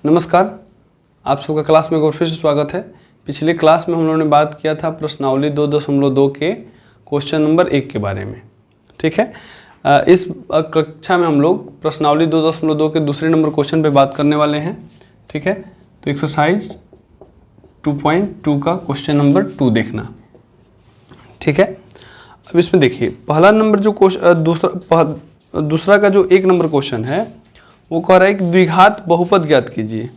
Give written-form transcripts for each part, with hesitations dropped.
नमस्कार, आप सबका क्लास में एक बार फिर से स्वागत है। पिछले क्लास में हम लोगों ने बात किया था प्रश्नावली 2.2 के क्वेश्चन नंबर 1 के बारे में। ठीक है, इस कक्षा में हम लोग प्रश्नावली 2.2 के दूसरे नंबर क्वेश्चन पे बात करने वाले हैं। ठीक है, तो एक्सरसाइज 2.2 का क्वेश्चन नंबर 2 देखना। ठीक है, अब इसमें देखिए पहला नंबर जो क्वेश्चन दूसरा का जो 1 नंबर क्वेश्चन है वो कह रहा है कि द्विघात बहुपद ज्ञात कीजिए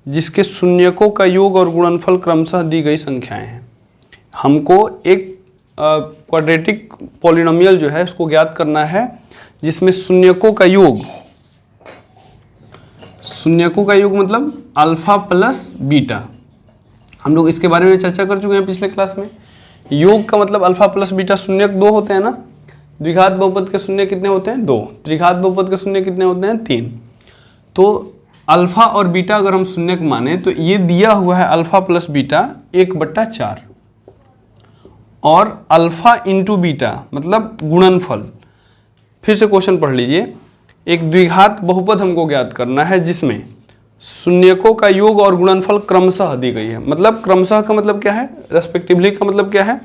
जिसके शून्यकों का योग और गुणनफल क्रमशः दी गई संख्याएं हैं। हमको एक क्वाड्रेटिक पॉलिनोमियल जो है उसको ज्ञात करना है जिसमें शून्यकों का योग मतलब अल्फा प्लस बीटा। हम लोग इसके बारे में चर्चा कर चुके हैं पिछले क्लास में। योग का मतलब अल्फा प्लस बीटा, शून्यक 2 होते हैं ना। द्विघात बहुपद के शून्य कितने होते हैं? 2। त्रिघात बहुपद के शून्य कितने होते हैं? 3। तो अल्फा और बीटा अगर हम शून्यक माने तो ये दिया हुआ है अल्फा प्लस बीटा 1/4 और अल्फा इंटू बीटा मतलब गुणनफल। फिर से क्वेश्चन पढ़ लीजिए। एक द्विघात बहुपद हमको ज्ञात करना है जिसमें शून्यकों का योग और गुणनफल क्रमशः दी गई है। मतलब क्रमशः का मतलब क्या है? रेस्पेक्टिवली का मतलब क्या है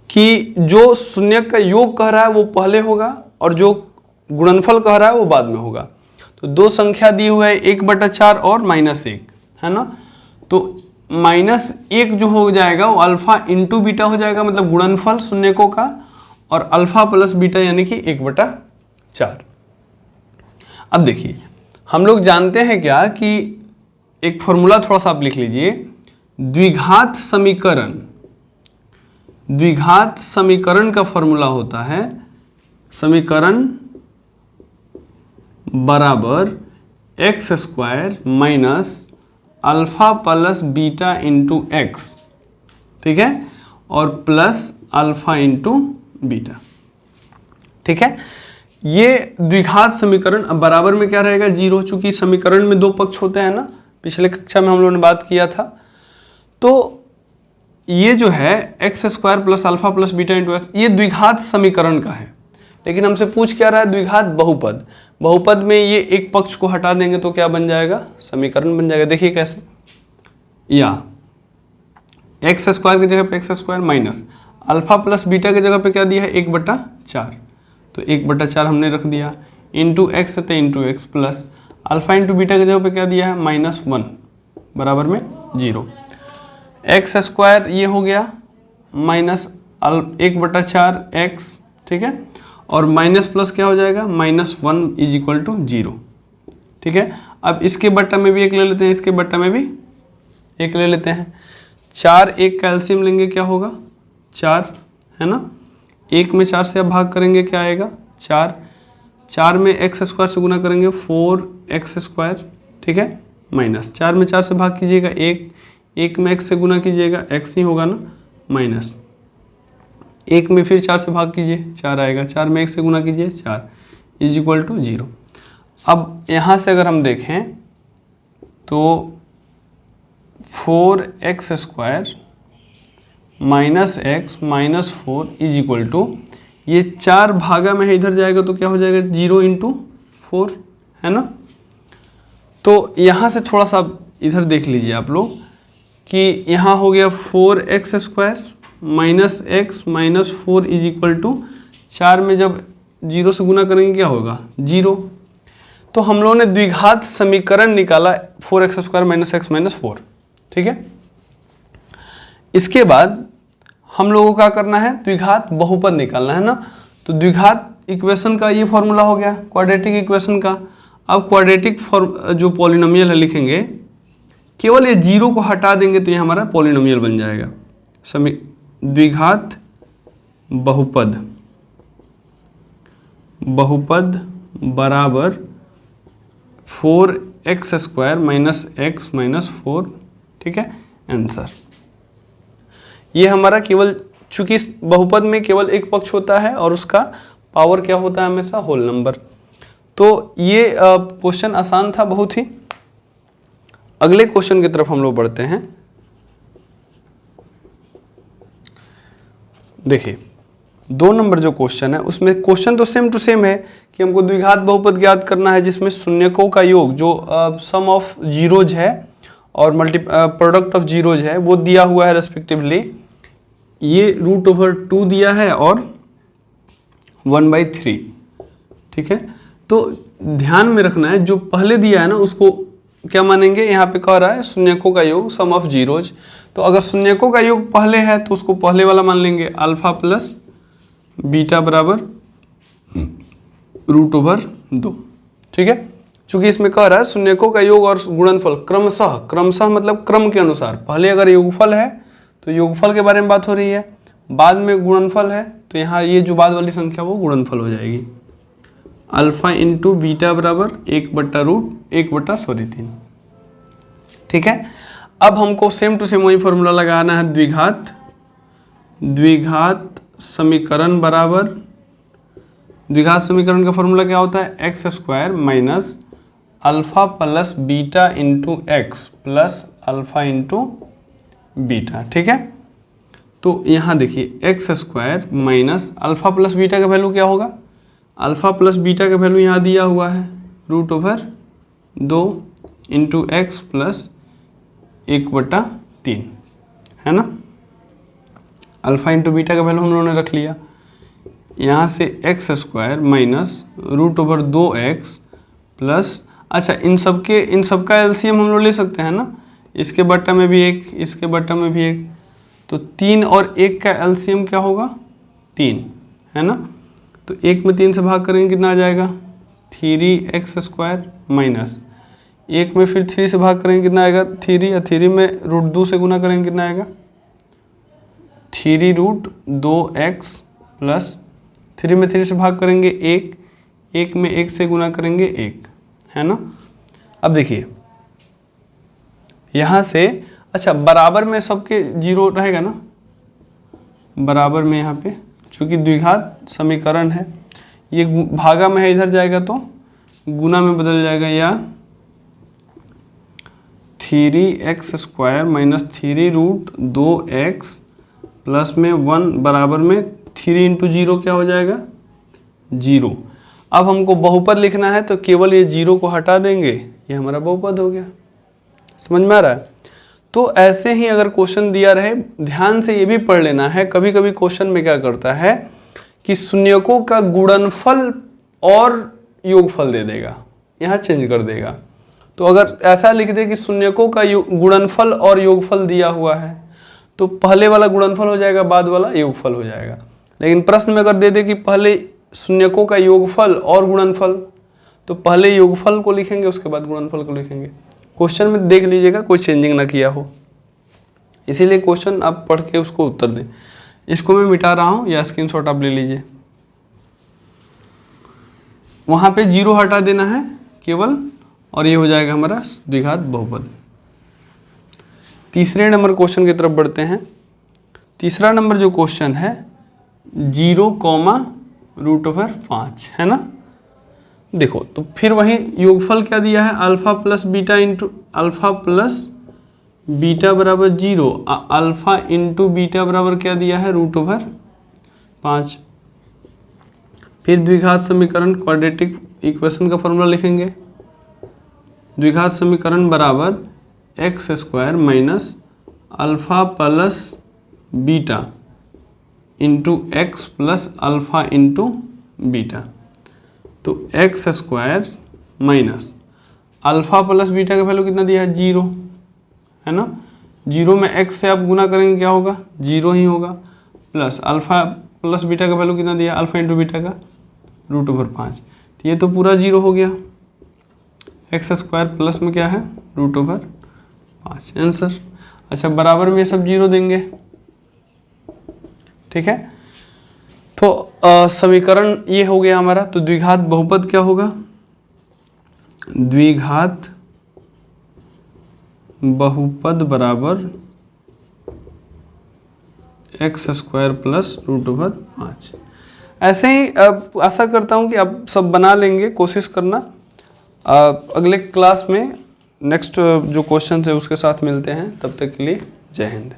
कि जो शून्यक का योग कह रहा है वो पहले होगा और जो गुणनफल कह रहा है वो बाद में होगा। तो दो संख्या दी हुई है 1/4 और -1, है ना। तो -1 जो हो जाएगा वो अल्फा इंटू बीटा हो जाएगा, मतलब गुणनफल शून्यकों का, और अल्फा प्लस बीटा यानी कि 1/4। अब देखिए हम लोग जानते हैं क्या कि एक फॉर्मूला थोड़ा सा आप लिख लीजिए। द्विघात समीकरण का फॉर्मूला होता है समीकरण बराबर x² minus alpha plus beta into x, ठीक है, और प्लस अल्फा इंटू बीटा। ठीक है, ये द्विघात समीकरण। अब बराबर में क्या रहेगा? 0, चूंकि समीकरण में 2 पक्ष होते हैं ना, पिछले कक्षा में हम लोगों ने बात किया था। तो ये जो है x² plus alpha plus beta into x, ये द्विघात समीकरण का है। लेकिन हमसे पूछ क्या रहा है? द्विघात बहुपद। बहुपद में ये एक पक्ष को हटा देंगे तो क्या बन जाएगा? समीकरण बन जाएगा। देखिए कैसे, या x² की जगह पे x² minus alpha plus beta की जगह पे क्या दिया है? 1/4। तो 1/4 हमने रख दिया, इंटू एक्स है into x, plus alpha into beta की जगह पे क्या दिया है? -1 बराबर में 0। x² ये हो गया माइनस 1/4 x, ठीक है, और माइनस प्लस क्या हो जाएगा? -1 = 0। ठीक है, अब इसके बट्टा में भी 1 ले लेते हैं, इसके बट्टा में भी 1 ले लेते हैं। 4 1 का एलसीएम लेंगे, क्या होगा? 4, है ना। 1 में 4 से अब भाग करेंगे, क्या आएगा? 4। 4 में x² से गुना करेंगे 4x², ठीक है, माइनस 4 में 4 से भाग कीजिएगा 1, 1 में x से गुना कीजिएगा x ही होगा ना, माइनस 1 में फिर 4 से भाग कीजिए 4 आएगा, 4 में 1 से गुना कीजिए 4 = 0। अब यहाँ से अगर हम देखें तो 4x² माइनस x माइनस 4 = ये 4 भागा में है, इधर जाएगा तो क्या हो जाएगा? 0 × 4, है ना। तो यहाँ से थोड़ा सा इधर देख लीजिए आप लोग कि यहाँ हो गया 4x² माइनस x माइनस 4 = 4 में जब 0 से गुना करेंगे क्या होगा? 0। तो हम लोगों ने द्विघात समीकरण निकाला 4x² माइनस x माइनस 4, ठीक है। इसके बाद हम लोगों को क्या करना है? द्विघात बहुपद निकालना है ना। तो द्विघात इक्वेशन का ये फॉर्मूला हो गया क्वाड्रेटिक इक्वेशन का। अब क्वाड्रेटिक जो पॉलिनोमियल है लिखेंगे, केवल ये 0 को हटा देंगे तो ये हमारा पॉलिनोमियल बन जाएगा। द्विघात बहुपद बराबर 4x² माइनस x माइनस 4, ठीक है, आंसर। ये हमारा केवल, चूंकि बहुपद में केवल एक पक्ष होता है और उसका पावर क्या होता है? हमेशा होल नंबर। तो ये क्वेश्चन आसान था बहुत ही। अगले क्वेश्चन की तरफ हम लोग बढ़ते हैं। देखिए 2 नंबर जो क्वेश्चन है उसमें क्वेश्चन तो सेम टू सेम है कि हमको द्विघात बहुपद ज्ञात करना है जिसमें शून्यकों का योग जो सम ऑफ जीरोज है और प्रोडक्ट ऑफ जीरोज है वो दिया हुआ है रेस्पेक्टिवली। ये √2 दिया है और 1/3, ठीक है। तो ध्यान में रखना है जो पहले दिया है ना उसको क्या मानेंगे, यहाँ पे कह रहा है शून्यकों का योग सम ऑफ जीरोज, तो अगर शून्यकों का योग पहले है तो उसको पहले वाला मान लेंगे अल्फा प्लस बीटा बराबर √2, ठीक है। चूंकि इसमें कह रहा है शून्यकों का योग और गुणनफल क्रमशः मतलब क्रम के अनुसार, पहले अगर योगफल है तो योगफल के बारे में बात हो रही है, बाद में गुणनफल है तो यहाँ ये जो बाद वाली संख्या वो गुणनफल हो जाएगी। अल्फा इंटू बीटा बराबर 1/3, ठीक है। अब हमको सेम टू सेम वही फॉर्मूला लगाना है, द्विघात समीकरण बराबर, द्विघात समीकरण का फॉर्मूला क्या होता है, x² minus alpha plus beta into x plus alpha into beta, ठीक है। तो यहाँ देखिए x² minus alpha plus beta का वैल्यू क्या होगा, अल्फा प्लस बीटा का वैल्यू यहाँ दिया हुआ है √2 इंटू एक्स प्लस 1/3, है ना। अल्फा इंटू बीटा का वैल्यू हम लोगों ने रख लिया, यहाँ से x² माइनस √2x प्लस, अच्छा इन सब का एलसीएम हम लोग ले सकते हैं ना, इसके बट्टा में भी 1, इसके बट्टा में भी 1, तो 3 और 1 का एलसीएम क्या होगा 3, है ना। तो 1 में 3 से भाग करेंगे कितना आ जाएगा 3x² माइनस 1 में फिर 3 से भाग करेंगे कितना आएगा 3, या 3 में √2 से गुना करेंगे कितना आएगा 3√2x प्लस 3 में 3 से भाग करेंगे 1 में 1 से गुना करेंगे 1, है ना। अब देखिए यहाँ से, अच्छा बराबर में सबके 0 रहेगा ना, बराबर में यहाँ पे चूँकि द्विघात समीकरण है, ये भागा में है इधर जाएगा तो गुना में बदल जाएगा, या 3x² माइनस 3√2x प्लस में 1 बराबर में 3 इंटू 0 क्या हो जाएगा 0। अब हमको बहुपद लिखना है तो केवल ये 0 को हटा देंगे, ये हमारा बहुपद हो गया। समझ में आ रहा है। तो ऐसे ही अगर क्वेश्चन दिया रहे, ध्यान से ये भी पढ़ लेना है, कभी कभी क्वेश्चन में क्या करता है कि शून्यकों का गुणनफल और योगफल दे देगा, यहाँ चेंज कर देगा। तो अगर ऐसा लिख दे कि शून्यकों का गुणनफल और योगफल दिया हुआ है तो पहले वाला गुणनफल हो जाएगा, बाद वाला योगफल हो जाएगा। लेकिन प्रश्न में अगर दे दे कि पहले शून्यकों का योगफल और गुणनफल, तो पहले योगफल को लिखेंगे उसके बाद गुणनफल को लिखेंगे। क्वेश्चन में देख लीजिएगा कोई चेंजिंग ना किया हो, इसीलिए क्वेश्चन आप पढ़ के उसको उत्तर दें। इसको मैं मिटा रहा हूँ, या स्क्रीनशॉट आप ले लीजिए। वहाँ पे 0 हटा देना है केवल, और ये हो जाएगा हमारा द्विघात बहुपद। तीसरे नंबर क्वेश्चन की तरफ बढ़ते हैं। तीसरा नंबर जो क्वेश्चन है 0,5, है ना। देखो तो फिर वही योगफल क्या दिया है, alpha plus beta into alpha plus beta बराबर 0, अल्फा इंटू बीटा बराबर क्या दिया है √5। फिर द्विघात समीकरण क्वाड्रेटिक इक्वेशन का फॉर्मूला लिखेंगे, द्विघात समीकरण बराबर x² minus alpha plus beta into x plus alpha into beta. तो x² minus alpha plus beta का वैल्यू कितना दिया है 0, है ना। 0 में x से आप गुना करेंगे क्या होगा 0 ही होगा, प्लस अल्फा प्लस बीटा का वैल्यू कितना दिया अल्फा इंटू बीटा का √5, तो ये तो पूरा 0 हो गया। x² प्लस में क्या है √5 आंसर। अच्छा बराबर में ये सब 0 देंगे, ठीक है। तो समीकरण ये हो गया हमारा। तो द्विघात बहुपद क्या होगा, द्विघात बहुपद बराबर x² प्लस √5। ऐसे ही आशा करता हूँ कि आप सब बना लेंगे, कोशिश करना। अगले क्लास में नेक्स्ट जो क्वेश्चन है उसके साथ मिलते हैं, तब तक के लिए जय हिंद।